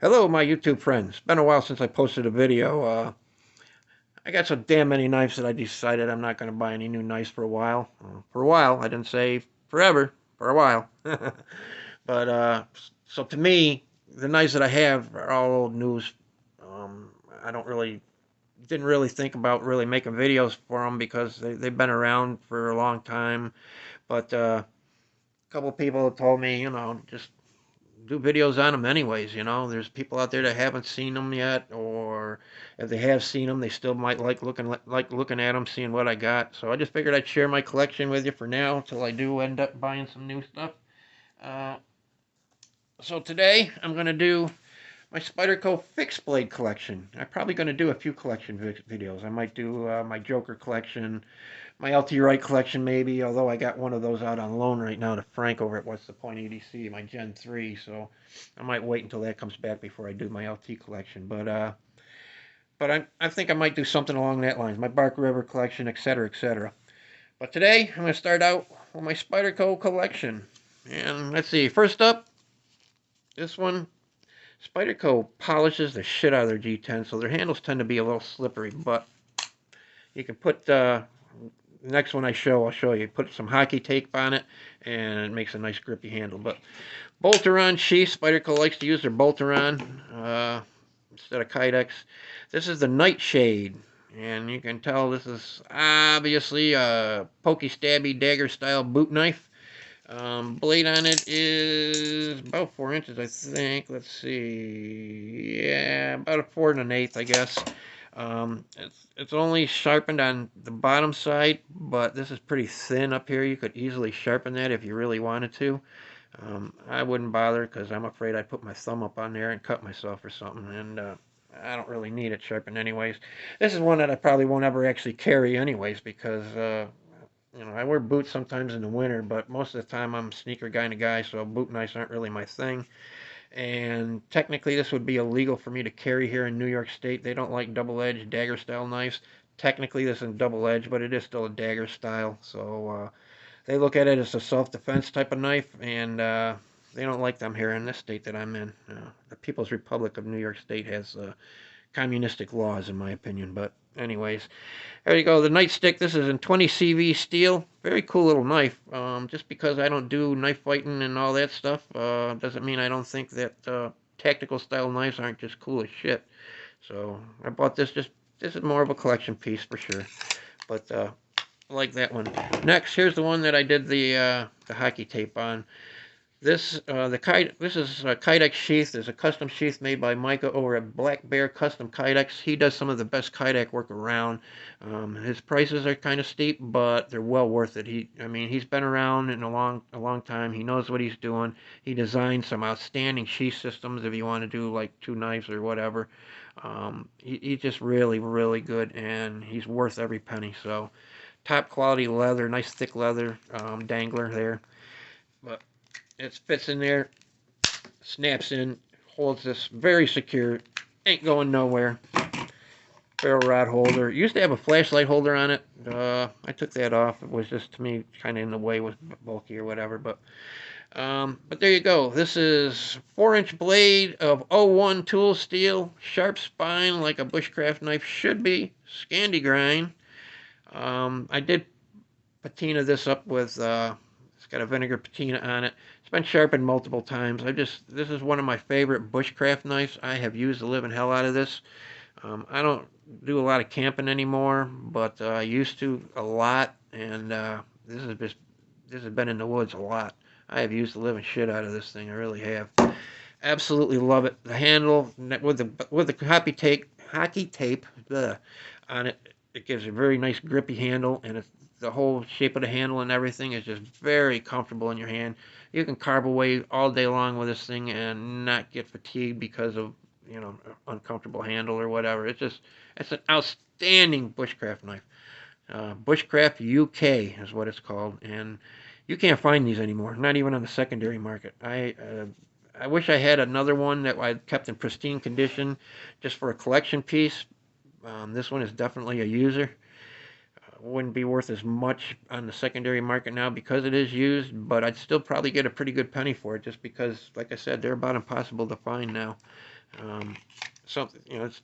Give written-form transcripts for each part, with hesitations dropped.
Hello, my YouTube friends. It's been a while since I posted a video. I got so damn many knives that I decided I'm not going to buy any new knives for a while. For a while, I didn't say forever, for a while. But so to me, the knives that I have are all old news. Um, I don't really, didn't really think about really making videos for them because they've been around for a long time. But a couple people have told me, just do videos on them anyways. There's people out there that haven't seen them yet, or if they have seen them, they still might like looking at them, seeing what I got. So I just figured I'd share my collection with you for now until I do end up buying some new stuff. Uh, so today I'm gonna do my Spyderco fixed blade collection. I'm probably gonna do a few collection videos. I might do my Joker collection, my LT Wright collection maybe, although I got one of those out on loan right now to Frank over at What's the Point EDC, my Gen 3, so I might wait until that comes back before I do my LT collection. But I think I might do something along that lines, my Bark River collection, etc., etc. But today I'm going to start out with my Spyderco collection. And let's see, first up, this one, Spyderco polishes the shit out of their G10, so their handles tend to be a little slippery, but you can put the next one I'll show you. Put some hockey tape on it, and it makes a nice grippy handle. But Bolteron sheath, Spyderco likes to use their Bolteron instead of Kydex. This is the Nightshade, and you can tell this is obviously a pokey stabby dagger style boot knife. Blade on it is about 4 inches, I think. Let's see. Yeah, about a 4 1/8, I guess. It's only sharpened on the bottom side, but this is pretty thin up here. You could easily sharpen that if you really wanted to. I wouldn't bother because I'm afraid I'd put my thumb up on there and cut myself or something, and I don't really need it sharpened anyways. This is one that I probably won't ever actually carry anyways because I wear boots sometimes in the winter, but most of the time I'm a sneaker kind of guy, so boot knives aren't really my thing. And technically, this would be illegal for me to carry here in New York State. They don't like double-edged dagger-style knives. Technically, this isn't double-edged, but it is still a dagger style. So they look at it as a self-defense type of knife, and they don't like them here in this state that I'm in. The People's Republic of New York State has communistic laws, in my opinion. But anyways, there you go. The nightstick. This is in 20 CV steel. Very cool little knife. Just because I don't do knife fighting and all that stuff doesn't mean I don't think that tactical style knives aren't just cool as shit. So I bought this. This is more of a collection piece for sure. But I like that one. Next, here's the one that I did the hockey tape on. This is a Kydex sheath. There's a custom sheath made by Micah over at Black Bear Custom Kydex. He does some of the best Kydex work around. His prices are kind of steep, but they're well worth it. He's been around in a long time. He knows what he's doing. He designed some outstanding sheath systems if you want to do like two knives or whatever. He's just really, really good, and he's worth every penny. So, top quality leather, nice thick leather dangler there. But it fits in there, snaps in, holds this very secure, ain't going nowhere. Ferro rod holder. It used to have a flashlight holder on it. I took that off. It was just, to me, kind of in the way, was bulky or whatever. But there you go. This is 4-inch blade of 01 tool steel, sharp spine like a bushcraft knife should be, Scandi grind. I did patina this up with it's got a vinegar patina on it. It's been sharpened multiple times. This is one of my favorite bushcraft knives. I have used the living hell out of this. I don't do a lot of camping anymore, but I used to a lot, and this has been in the woods a lot. I have used the living shit out of this thing. I really have. Absolutely love it. The handle with the hockey tape on it. It gives a very nice grippy handle, and the whole shape of the handle and everything is just very comfortable in your hand. You can carve away all day long with this thing and not get fatigued because of uncomfortable handle or whatever. It's an outstanding bushcraft knife. Bushcraft UK is what it's called, and you can't find these anymore. Not even on the secondary market. I wish I had another one that I kept in pristine condition, just for a collection piece. This one is definitely a user. Wouldn't be worth as much on the secondary market now because it is used, but I'd still probably get a pretty good penny for it just because, like I said, they're about impossible to find now. Something, it's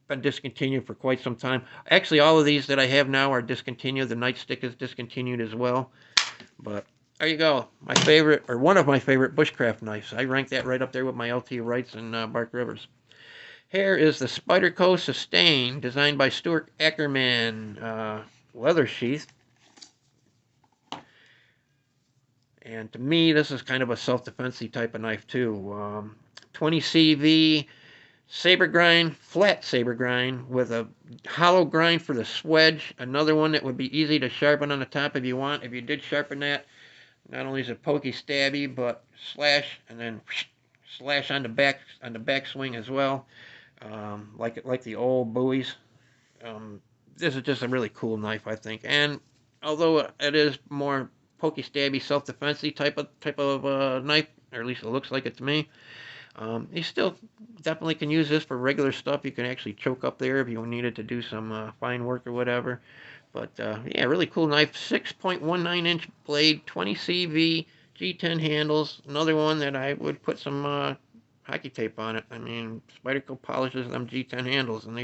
been discontinued for quite some time. Actually, all of these that I have now are discontinued. The nightstick is discontinued as well. But there you go. My favorite, or one of my favorite bushcraft knives. I rank that right up there with my LT Wrights and Bark Rivers. Here is the Spyderco Sustain, designed by Stuart Ackerman. Leather sheath. And to me, this is kind of a self-defense type of knife too. 20 CV saber grind, flat saber grind with a hollow grind for the swedge. Another one that would be easy to sharpen on the top if you want. If you did sharpen that, not only is it pokey stabby, but slash and then slash on the back swing as well, like the old buoys. This is just a really cool knife, I think. And although it is more pokey stabby self defensey type of knife, or at least it looks like it to me. You still definitely can use this for regular stuff. You can actually choke up there if you needed to do some fine work or whatever. But yeah, really cool knife. 6.19-inch blade, 20 CV, G10 handles. Another one that I would put some hockey tape on it. I mean, Spyderco polishes them G10 handles, and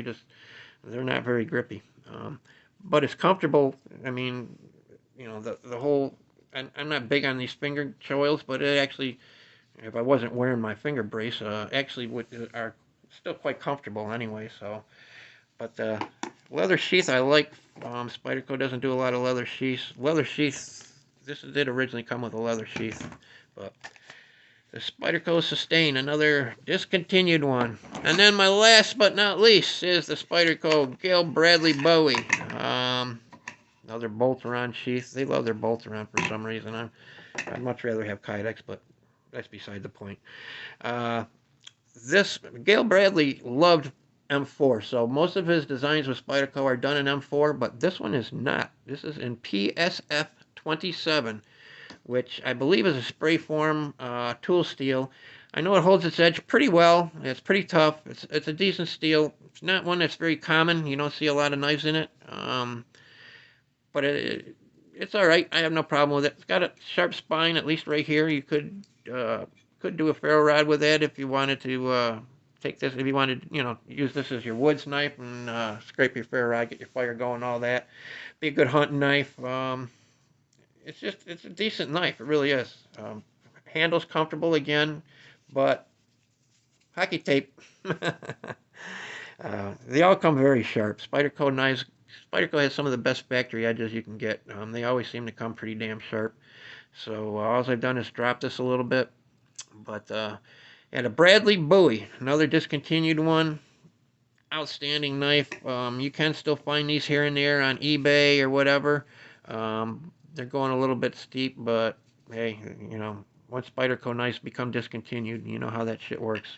they're not very grippy. But it's comfortable. I mean, the whole. I'm not big on these finger choils, but it actually, if I wasn't wearing my finger brace, actually are still quite comfortable anyway. So, but leather sheath I like. Spyderco doesn't do a lot of leather sheaths. Leather sheath. This did originally come with a leather sheath, but the Spyderco Sustain, another discontinued one. And then my last but not least is the Spyderco Gale Bradley Bowie. Another Bolteron sheath. They love their Bolteron for some reason. I'd much rather have Kydex, but that's beside the point. This Gale Bradley loved M4, so most of his designs with Spyderco are done in M4, but this one is not. This is in PSF 27, which I believe is a spray form tool steel. I know it holds its edge pretty well. It's pretty tough. It's a decent steel. It's not one that's very common. You don't see a lot of knives in it. But it's all right. I have no problem with it. It's got a sharp spine, at least right here. You could do a ferro rod with that if you wanted to take this. If you wanted, use this as your woods knife and scrape your ferro rod, get your fire going, all that. Be a good hunting knife. It's a decent knife. It really is. Handle's comfortable again, but hockey tape. They all come very sharp. Spyderco knives. Spyderco has some of the best factory edges you can get. They always seem to come pretty damn sharp. So all I've done is drop this a little bit. But and a Bradley Bowie, another discontinued one. Outstanding knife. You can still find these here and there on eBay or whatever. They're going a little bit steep, but hey, once Spyderco knives become discontinued, you know how that shit works.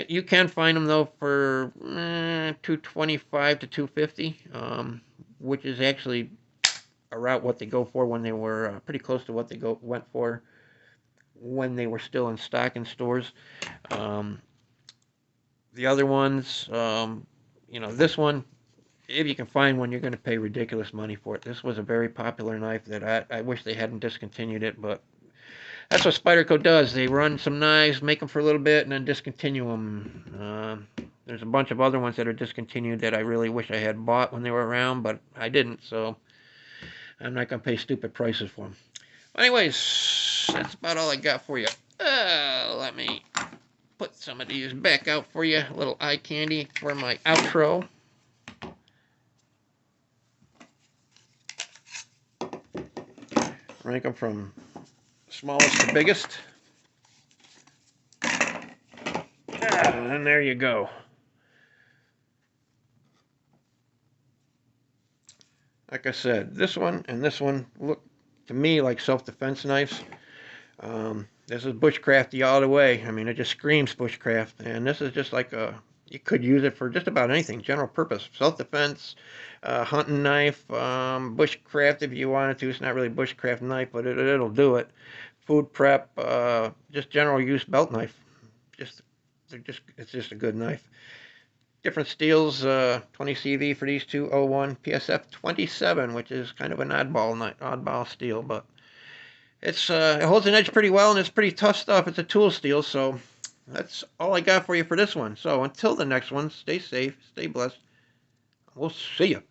You can find them though for $225 to $250, which is actually about what they go for when they were pretty close to what they went for when they were still in stock in stores. The other ones, this one, if you can find one, you're going to pay ridiculous money for it. This was a very popular knife that I wish they hadn't discontinued it, but that's what Spyderco does. They run some knives, make them for a little bit, and then discontinue them. There's a bunch of other ones that are discontinued that I really wish I had bought when they were around, but I didn't, so I'm not going to pay stupid prices for them. Anyways, that's about all I got for you. Let me put some of these back out for you. A little eye candy for my outro. Rank them from smallest to biggest. And there you go. Like I said, this one and this one look to me like self-defense knives. This is bushcrafty all the way. I mean, it just screams bushcraft. And this is just like you could use it for just about anything, general purpose. Self-defense, hunting knife, bushcraft if you wanted to. It's not really bushcraft knife, but it'll do it. Food prep, just general use belt knife. It's just a good knife. Different steels, 20 CV for these two, 01, PSF 27, which is kind of an oddball steel, but it holds an edge pretty well, and it's pretty tough stuff. It's a tool steel, so that's all I got for you for this one. So until the next one, stay safe, stay blessed. We'll see you.